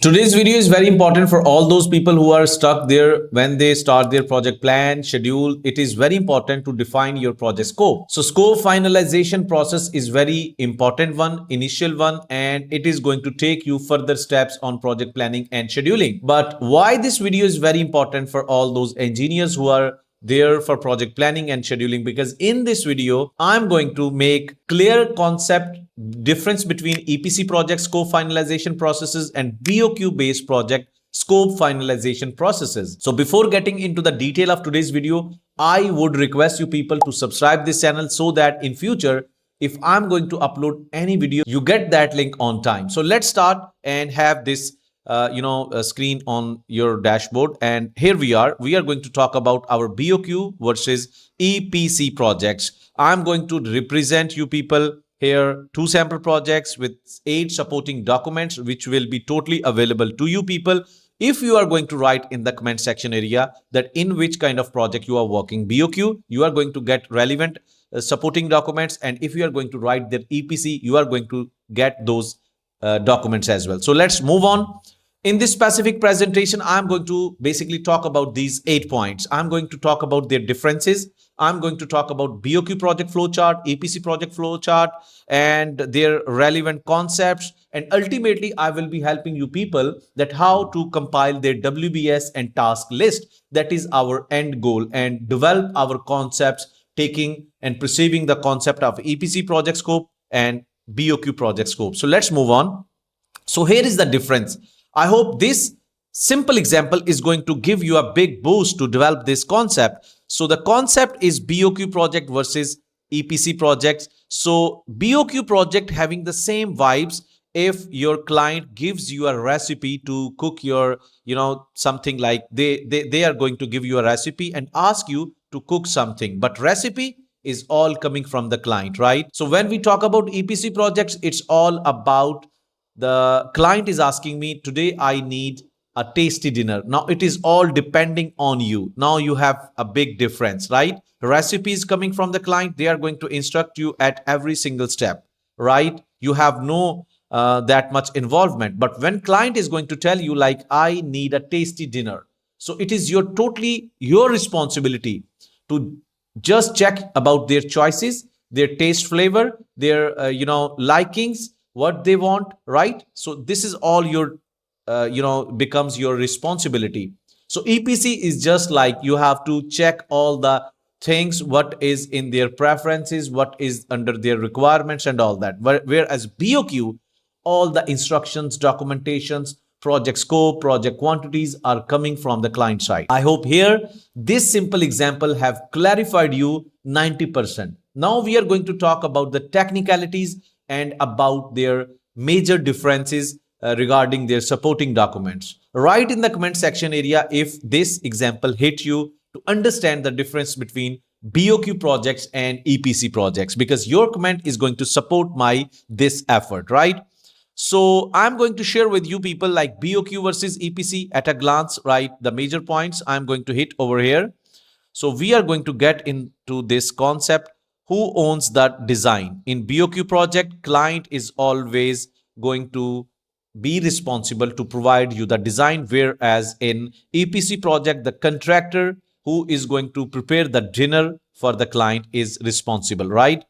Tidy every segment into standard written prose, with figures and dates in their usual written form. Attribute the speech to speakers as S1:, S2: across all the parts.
S1: Today's video is very important for all those people who are stuck there when they start their project plan, schedule. It is very important to define your project scope. So scope finalization process is very important one, initial one, and it is going to take you further steps on project planning and scheduling. But why this video is very important for all those engineers who are there for project planning and scheduling, because in this video I'm going to make clear concept difference between EPC project scope finalization processes and BOQ based project scope finalization processes. So before getting into the detail of today's video, I would request you people to subscribe this channel so that in future if I'm going to upload any video, you get that link on time. So let's start and have this screen on your dashboard. And here we are going to talk about our BOQ versus EPC projects. I'm going to represent you people here 2 sample projects with 8 supporting documents, which will be totally available to you people. If you are going to write in the comment section area that in which kind of project you are working BOQ, you are going to get relevant supporting documents. And if you are going to write that EPC, you are going to get those documents as well. So let's move on. In this specific presentation, I'm going to basically talk about these 8 points. I'm going to talk about their differences. I'm going to talk about BOQ project flowchart, EPC project flowchart, and their relevant concepts. And ultimately, I will be helping you people that how to compile their WBS and task list. That is our end goal, and develop our concepts, taking and perceiving the concept of EPC project scope and BOQ project scope. So let's move on. So here is the difference. I hope this simple example is going to give you a big boost to develop this concept. So the concept is BOQ project versus EPC projects. So BOQ project having the same vibes. If your client gives you a recipe to cook your, something like they are going to give you a recipe and ask you to cook something, but recipe is all coming from the client, right? So when we talk about EPC projects, it's all about the client is asking me today, I need a tasty dinner. Now it is all depending on you. Now you have a big difference, right? Recipes coming from the client, they are going to instruct you at every single step, right? You have no that much involvement. But when client is going to tell you like, I need a tasty dinner, so it is totally your responsibility to just check about their choices, their taste, flavor, their likings, what they want, right? So this is all your becomes your responsibility. So EPC is just like you have to check all the things, what is in their preferences, what is under their requirements and all that. Whereas BOQ, all the instructions, documentations, project scope, project quantities are coming from the client side. I hope here this simple example have clarified you 90%. Now we are going to talk about the technicalities and about their major differences regarding their supporting documents. Write in the comment section area if this example hit you to understand the difference between BOQ projects and EPC projects, because your comment is going to support this effort, right? So I'm going to share with you people like BOQ versus EPC at a glance, right? The major points I'm going to hit over here. So we are going to get into this concept. Who owns that design? In BOQ project, client is always going to be responsible to provide you the design, whereas in EPC project, the contractor who is going to prepare the dinner for the client is responsible, right?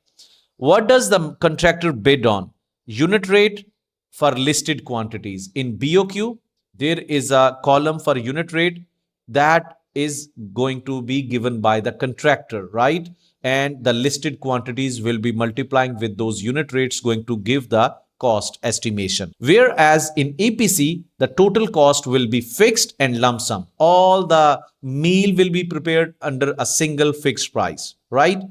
S1: What does the contractor bid on? Unit rate for listed quantities. In BOQ, there is a column for unit rate that is going to be given by the contractor, right? And the listed quantities will be multiplying with those unit rates going to give the cost estimation. Whereas in EPC, the total cost will be fixed and lump sum. All the meal will be prepared under a single fixed price, right?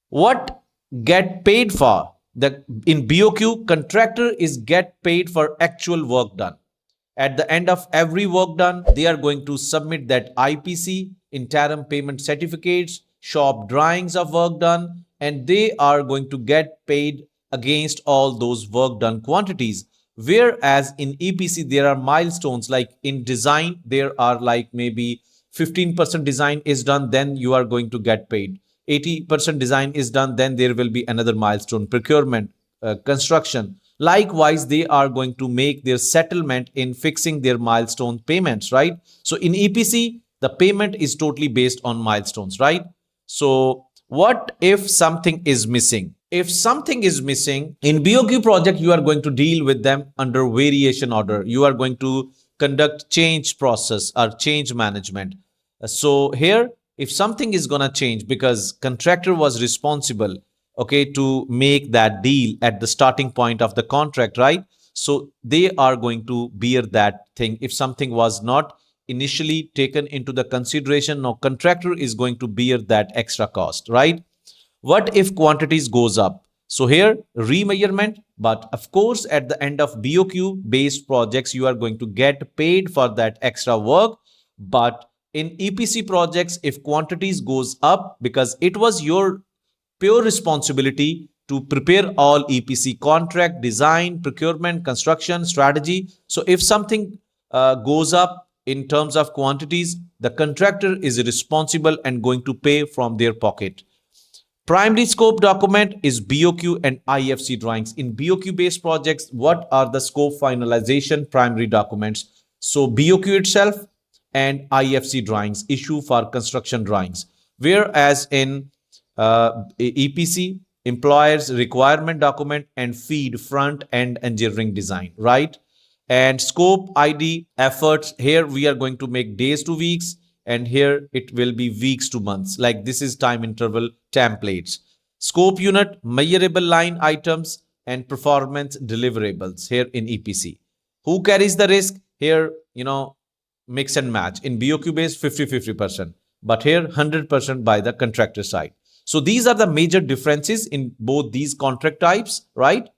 S1: What get paid for? In BOQ, contractor is get paid for actual work done. At the end of every work done, they are going to submit that IPC, interim payment certificates, shop drawings of work done, and they are going to get paid against all those work done quantities. Whereas in EPC, there are milestones, like in design, there are like maybe 15% design is done, then you are going to get paid. 80% design is done, then there will be another milestone, procurement, construction, Likewise, they are going to make their settlement in fixing their milestone payments, right? So in EPC, the payment is totally based on milestones, right? So what if something is missing? If something is missing in BOQ project, you are going to deal with them under variation order. You are going to conduct change process or change management. So here, if something is going to change because contractor was responsible, okay, to make that deal at the starting point of the contract, right? So they are going to bear that thing. If something was not initially taken into the consideration, now contractor is going to bear that extra cost, right? What if quantities goes up? So here remeasurement, but of course at the end of BOQ based projects you are going to get paid for that extra work. But in EPC projects, if quantities goes up, because it was your pure responsibility to prepare all EPC contract, design, procurement, construction, strategy. So if something goes up in terms of quantities, the contractor is responsible and going to pay from their pocket. Primary scope document is BOQ and IFC drawings. In BOQ based projects, what are the scope finalization primary documents? So BOQ itself and IFC drawings, issue for construction drawings. Whereas in EPC, employer's requirement document and feed front end engineering design, right? And scope ID efforts, here we are going to make days to weeks, and here it will be weeks to months. Like this is time interval templates. Scope unit, measurable line items, and performance deliverables here in EPC. Who carries the risk? Here, mix and match. In BOQ based, 50-50%, but here 100% by the contractor side. So these are the major differences in both these contract types, right?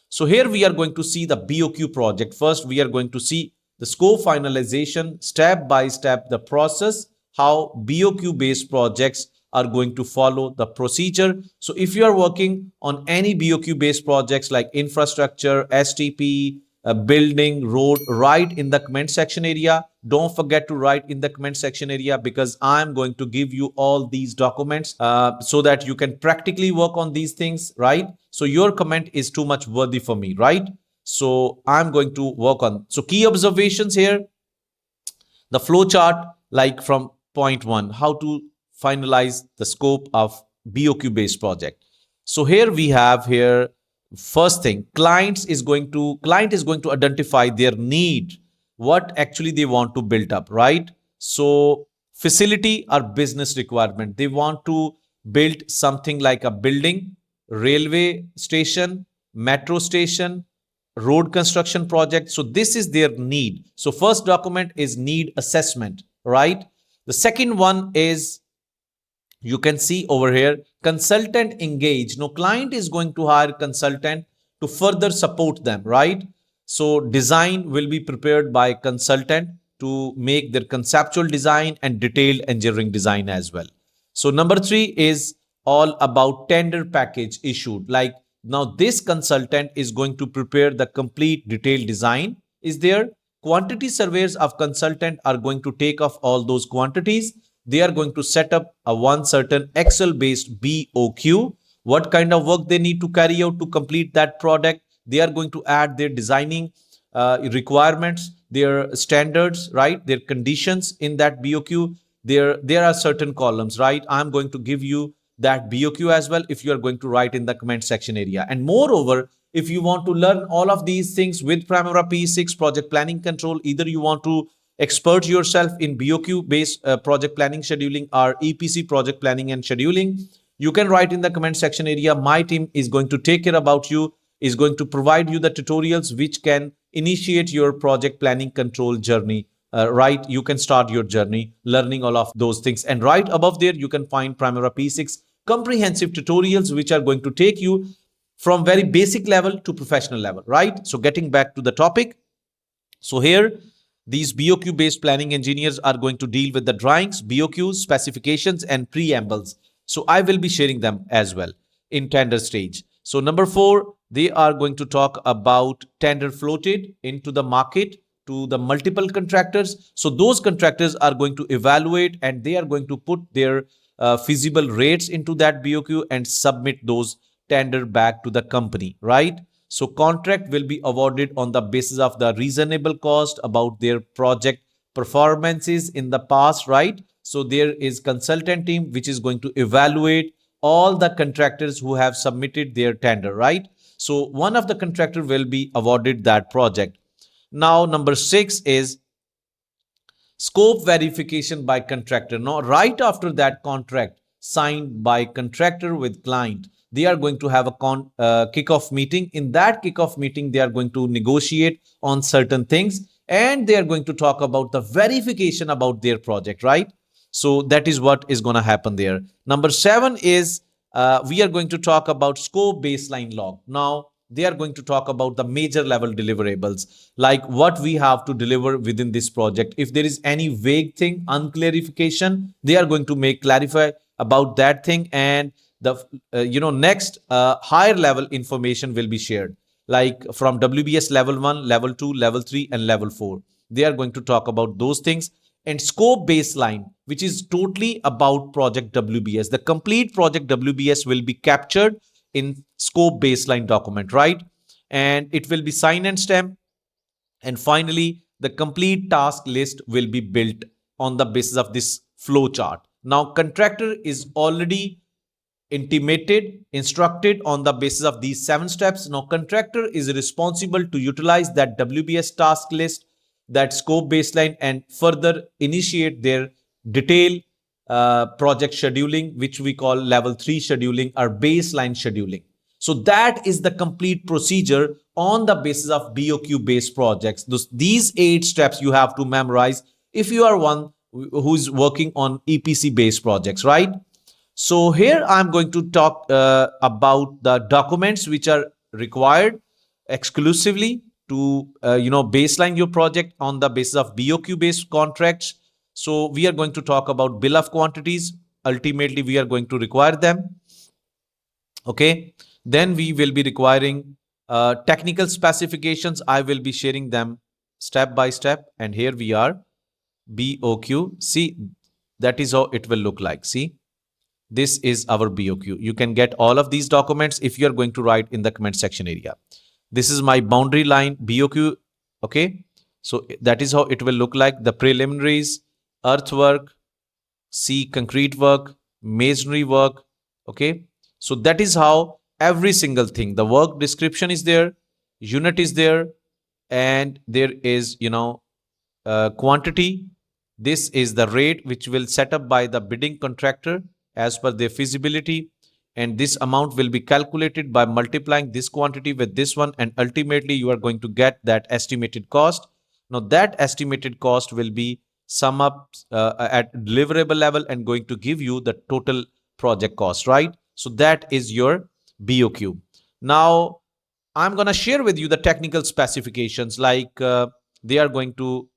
S1: So here we are going to see the BOQ project. First, we are going to see the scope finalization, step by step, the process, how BOQ based projects are going to follow the procedure. So if you are working on any BOQ based projects like infrastructure, STP, building, road, write in the comment section area. Don't forget to write in the comment section area, because I'm going to give you all these documents so that you can practically work on these things, right? So your comment is too much worthy for me, right? So I'm going to work on. So key observations here, the flow chart, like from point one, how to finalize the scope of BOQ based project. So here we have here, first thing, client is going to identify their need, what actually they want to build up, right? So facility or business requirement, they want to build something like a building, railway station, metro station, road construction project. So this is their need. So first document is need assessment, right? The second one is, you can see over here, consultant engage. No, client is going to hire consultant to further support them, right? So design will be prepared by consultant to make their conceptual design and detailed engineering design as well. So number three is all about tender package issued. Like now this consultant is going to prepare the complete detailed design. Is there quantity surveys of consultant are going to take off all those quantities. They are going to set up a one certain Excel based BOQ, what kind of work they need to carry out to complete that product. They are going to add their designing requirements, their standards, right? Their conditions in that BOQ. There are certain columns, right? I'm going to give you that BOQ as well if you are going to write in the comment section area. And moreover, if you want to learn all of these things with Primavera P6 project planning control, either you want to expert yourself in BOQ based project planning scheduling or EPC project planning and scheduling, you can write in the comment section area. My team is going to take care about you, is going to provide you the tutorials which can initiate your project planning control journey. Right, you can start your journey learning all of those things. And right above there, you can find Primavera P6 comprehensive tutorials which are going to take you from very basic level to professional level, right? So getting back to the topic. So here, these BOQ based planning engineers are going to deal with the drawings, BOQs, specifications, and preambles. So I will be sharing them as well in tender stage. So number four, they are going to talk about tender floated into the market to the multiple contractors. So those contractors are going to evaluate and they are going to put their feasible rates into that BOQ and submit those tender back to the company, right? So contract will be awarded on the basis of the reasonable cost about their project performances in the past, right? So there is consultant team which is going to evaluate all the contractors who have submitted their tender, right? So one of the contractor will be awarded that project. Now number 6 is scope verification by contractor. Now right after that contract signed by contractor with client, they are going to have a kickoff meeting. In that kickoff meeting, they are going to negotiate on certain things, and they are going to talk about the verification about their project, right? So that is what is going to happen there. Number 7 is we are going to talk about scope baseline log. Now they are going to talk about the major level deliverables, like what we have to deliver within this project. If there is any vague thing, unclarification, they are going to make clarify about that thing, and the next higher level information will be shared, like from WBS level 1, level 2, level 3, and level 4. They are going to talk about those things. And scope baseline, which is totally about project WBS. The complete project WBS will be captured in scope baseline document, right? And it will be sign and stamp. And finally, the complete task list will be built on the basis of this flow chart. Now, contractor is already intimated, instructed on the basis of these 7 steps. Now, contractor is responsible to utilize that WBS task list, that scope baseline, and further initiate their detailed project scheduling, which we call level 3 scheduling or baseline scheduling. So that is the complete procedure on the basis of BOQ-based projects. These 8 steps you have to memorize if you are one who's working on EPC-based projects, right? So here I'm going to talk about the documents which are required exclusively to baseline your project on the basis of BOQ-based contracts. So we are going to talk about bill of quantities. Ultimately, we are going to require them. Okay. Then we will be requiring technical specifications. I will be sharing them step by step. And here we are, BOQ. See, that is how it will look like. See, this is our BOQ. You can get all of these documents if you are going to write in the comment section area. This is my boundary line BOQ. Okay. So that is how it will look like. The preliminaries, earthwork, C, concrete work, masonry work. Okay. So that is how every single thing, the work description is there, unit is there, and there is, quantity. This is the rate which will set up by the bidding contractor as per their feasibility. And this amount will be calculated by multiplying this quantity with this one. And ultimately, you are going to get that estimated cost. Now, that estimated cost will be sum up at deliverable level and going to give you the total project cost, right? So that is your BOQ. Now, I'm going to share with you the technical specifications, like they are going to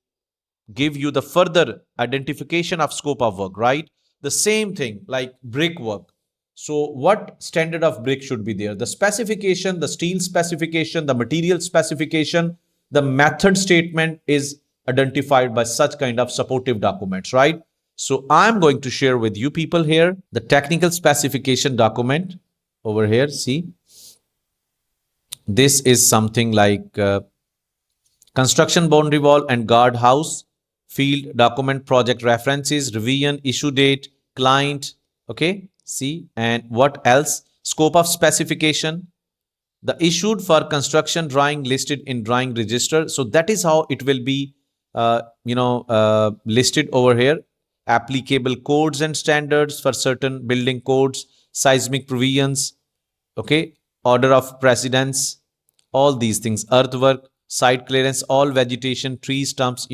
S1: give you the further identification of scope of work, right? The same thing like brick work. So what standard of brick should be there? The specification, the steel specification, the material specification, the method statement is identified by such kind of supportive documents, right? So I'm going to share with you people here the technical specification document over here. See, this is something like construction boundary wall and guard house, field document, project references, revision, issue date, client. Okay, see, and what else? Scope of specification, the issued for construction drawing listed in drawing register. So that is how it will be listed over here. Applicable codes and standards for certain building codes, seismic provisions, okay, order of precedence, all these things, earthwork, site clearance, all vegetation, trees, stumps,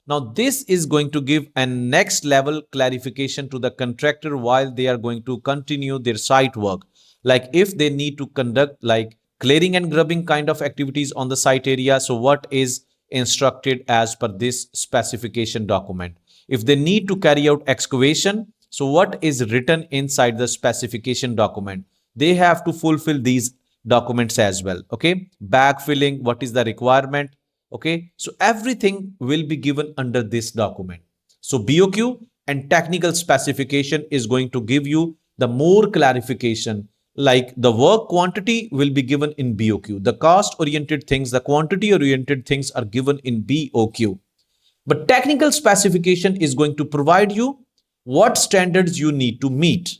S1: Now, this is going to give a next level clarification to the contractor while they are going to continue their site work. Like if they need to conduct like clearing and grubbing kind of activities on the site area. So what is instructed as per this specification document? If they need to carry out excavation, so what is written inside the specification document? They have to fulfill these documents as well. Okay. Backfilling, what is the requirement? Okay. So everything will be given under this document. So BOQ and technical specification is going to give you the more clarification, like the work quantity will be given in BOQ. The cost oriented things, the quantity oriented things are given in BOQ. But technical specification is going to provide you what standards you need to meet.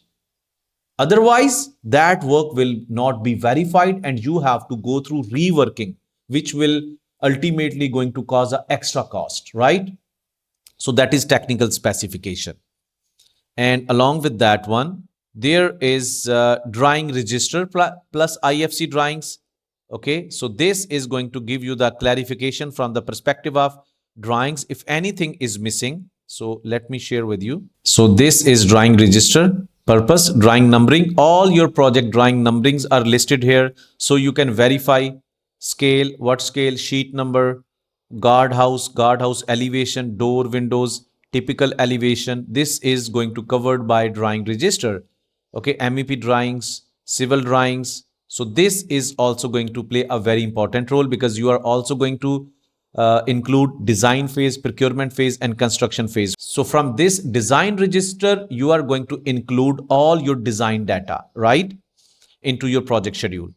S1: Otherwise, that work will not be verified and you have to go through reworking, which will ultimately going to cause an extra cost, right? So that is technical specification. And along with that one, there is drawing register plus IFC drawings. Okay, so this is going to give you the clarification from the perspective of drawings if anything is missing. So let me share with you. So this is drawing register, purpose, drawing numbering. All your project drawing numberings are listed here. So you can verify scale, what scale, sheet number, guardhouse elevation, door, windows, typical elevation. This is going to covered by drawing register. Okay, MEP drawings, civil drawings. So this is also going to play a very important role because you are also going to include design phase, procurement phase, and construction phase. So from this design register, you are going to include all your design data, right, into your project schedule.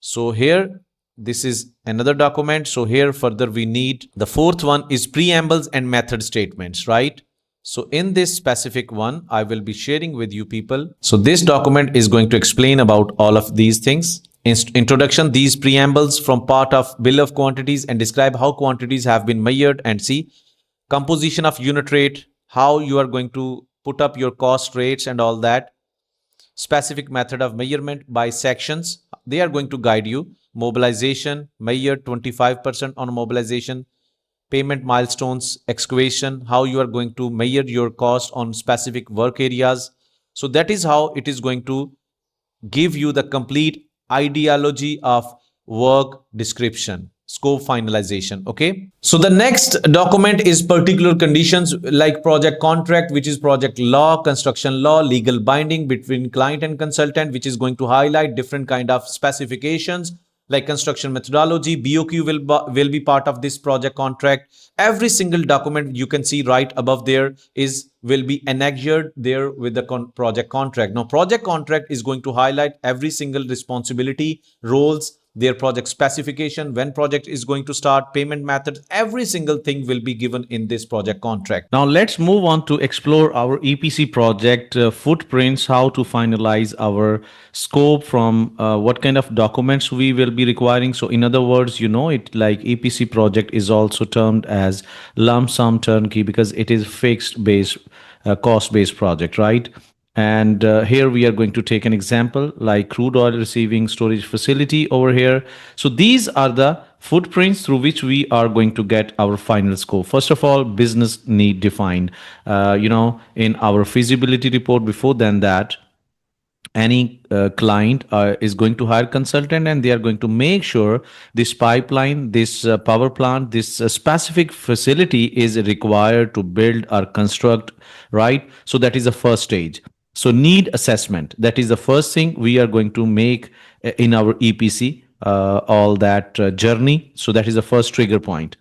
S1: So here, this is another document. So here further we need the fourth one is preambles and method statements, right? So in this specific one, I will be sharing with you people. So this document is going to explain about all of these things. Introduction, these preambles from part of bill of quantities and describe how quantities have been measured and see composition of unit rate, how you are going to put up your cost rates and all that. Specific method of measurement by sections. They are going to guide you. Mobilization, measure 25% on mobilization. Payment milestones, excavation, how you are going to measure your cost on specific work areas. So that is how it is going to give you the complete ideology of work description, scope finalization. Okay, so the next document is particular conditions like project contract, which is project law, construction law, legal binding between client and consultant, which is going to highlight different kind of specifications like construction methodology. BOQ will be part of this project contract. Every single document you can see right above there will be annexed there with the project contract. Now project contract is going to highlight every single responsibility, roles, their project specification, when project is going to start, payment methods, every single thing will be given in this project contract.
S2: Now let's move on to explore our EPC project footprints, how to finalize our scope, from what kind of documents we will be requiring. So in other words, you know, it like EPC project is also termed as lump sum turnkey because it is fixed base cost based project, right? And here we are going to take an example like crude oil receiving storage facility over here. So these are the footprints through which we are going to get our final scope. First of all, business need defined, in our feasibility report. Before than that, any client is going to hire consultant and they are going to make sure this pipeline, this power plant, this specific facility is required to build or construct, right? So that is the first stage. So need assessment, that is the first thing we are going to make in our EPC, all that journey. So that is the first trigger point.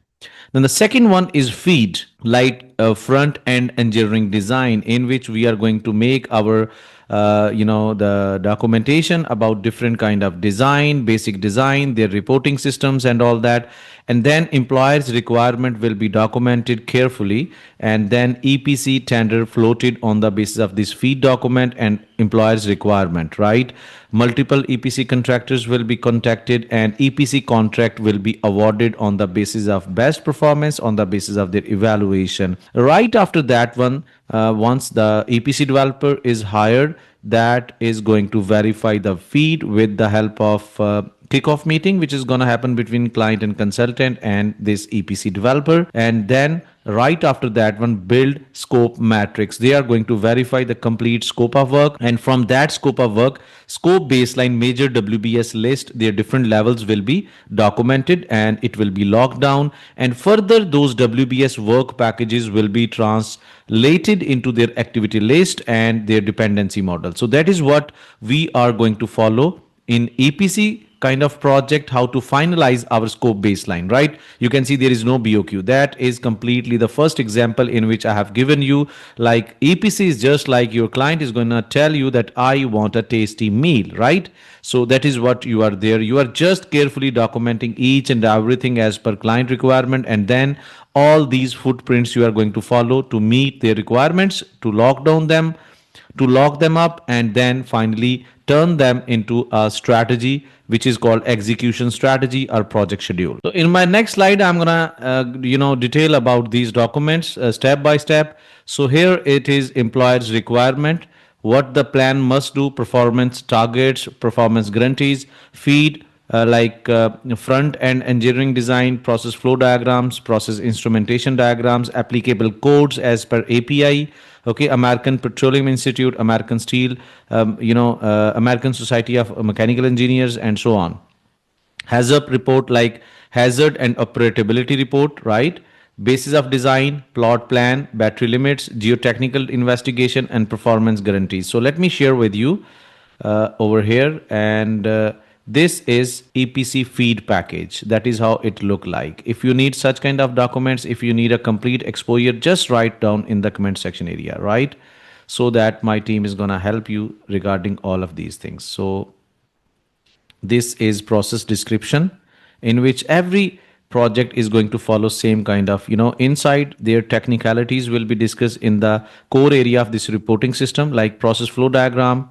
S2: Then the second one is feed, like front end engineering design, in which we are going to make our the documentation about different kind of design, basic design, their reporting systems and all that. And then employer's requirement will be documented carefully, and then EPC tender floated on the basis of this feed document and employer's requirement, right? Multiple EPC contractors will be contacted and EPC contract will be awarded on the basis of best performance, on the basis of their evaluation. Right after that one, once the EPC developer is hired, that is going to verify the feed with the help of kickoff meeting, which is going to happen between client and consultant and this EPC developer. And then right after that one, build scope matrix. They are going to verify the complete scope of work, and from that scope of work, scope baseline major WBS list, their different levels will be documented and it will be locked down, and further those WBS work packages will be translated into their activity list and their dependency model. So that is what we are going to follow in EPC kind of project, how to finalize our scope baseline, right? You can see there is no BOQ. That is completely the first example in which I have given you. Like EPC is just like your client is going to tell you that I want a tasty meal, right? So that is what you are there. You are just carefully documenting each and everything as per client requirement, and then all these footprints you are going to follow to meet their requirements, to lock down them, to lock them up, and then finally turn them into a strategy which is called execution strategy or project schedule. So in my next slide I'm gonna detail about these documents step by step. So here it is employer's requirement, what the plan must do, performance targets, performance guarantees, feed, front end engineering design, process flow diagrams, process instrumentation diagrams, applicable codes as per API. Okay, American Petroleum Institute, American Steel, American Society of Mechanical Engineers, and so on. Hazard report, like hazard and operability report, right? Basis of design, plot plan, battery limits, geotechnical investigation, and performance guarantees. So let me share with you over here, and this is EPC feed package. That is how it look like. If you need such kind of documents, if you need a complete exposure, just write down in the comment section area, right? So that my team is gonna help you regarding all of these things. So this is process description, in which every project is going to follow same kind of, inside their technicalities will be discussed in the core area of this reporting system, like process flow diagram,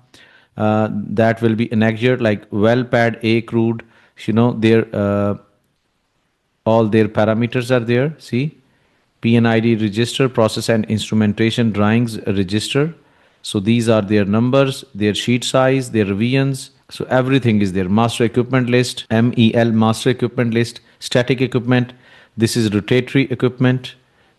S2: that will be enactured, like well pad A crude, their all their parameters are there. See, PNID register, process and instrumentation drawings register. So these are their numbers, their sheet size, their revisions. So everything is there. Master equipment list, MEL master equipment list, static equipment. This is rotatory equipment,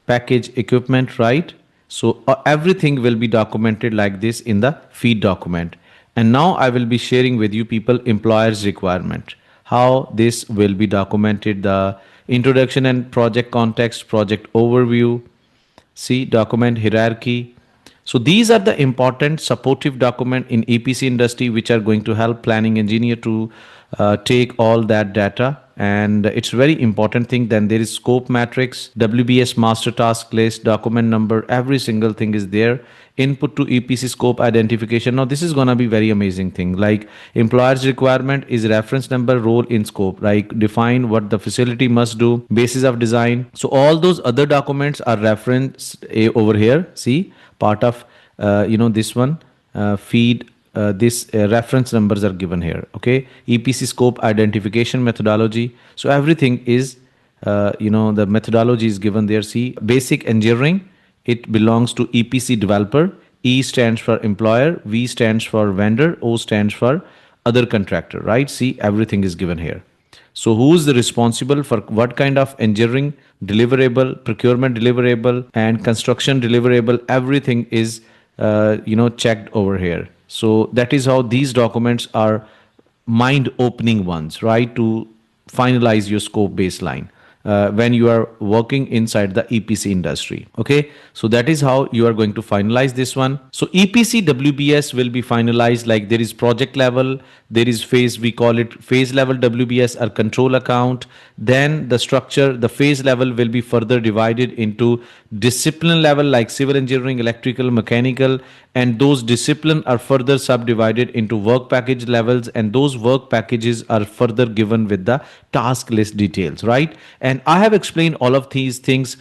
S2: package equipment, right? So everything will be documented like this in the feed document. And now I will be sharing with you people employer's requirement, how this will be documented, the introduction and project context, project overview, see document hierarchy. So these are the important supportive document in EPC industry which are going to help planning engineer to take all that data. And it's very important thing. Then there is scope matrix, WBS master task list, document number, every single thing is there. Input to EPC scope identification. Now this is gonna be very amazing thing. Like employer's requirement is reference number, role in scope, like define what the facility must do, basis of design. So all those other documents are referenced over here. See, part of this one, feed. This reference numbers are given here. Okay, EPC scope identification methodology. So everything is the methodology is given there. See, basic engineering, it belongs to EPC developer. E stands for employer, V stands for vendor, O stands for other contractor, right? See, everything is given here. So who is the responsible for what kind of engineering deliverable, procurement deliverable, and construction deliverable? Everything is checked over here. So that is how these documents are mind-opening ones, right? To finalize your scope baseline when you are working inside the EPC industry. Okay, so that is how you are going to finalize this one. So EPC WBS will be finalized, like there is project level, there is phase, we call it phase level WBS or control account. Then the structure, the phase level will be further divided into discipline level, like civil engineering, electrical, mechanical, and those discipline are further subdivided into work package levels, and those work packages are further given with the task list details, right? And I have explained all of these things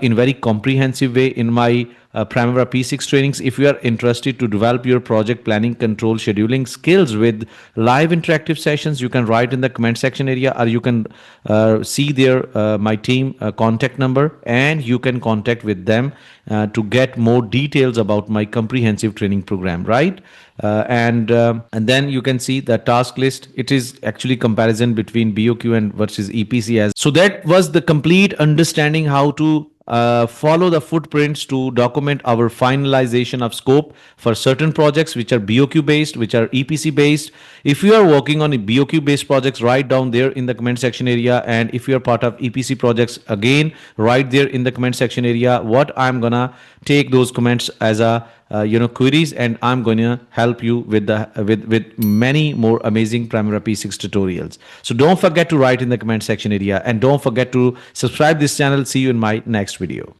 S2: in very comprehensive way in my Primavera P6 trainings. If you are interested to develop your project planning, control, scheduling skills with live interactive sessions, you can write in the comment section area, or you can see there my team contact number, and you can contact with them to get more details about my comprehensive training program, right? And then you can see the task list. It is actually comparison between BOQ and versus EPC. As so that was the complete understanding how to follow the footprints to document our finalization of scope for certain projects which are BOQ based, which are EPC based. If you are working on a BOQ based projects, write down there in the comment section area. And if you are part of EPC projects, again, write there in the comment section area. What I'm gonna take those comments as a queries, and I'm going to help you with the with many more amazing Primera P6 tutorials. So don't forget to write in the comment section area, and don't forget to subscribe this channel. See you in my next video.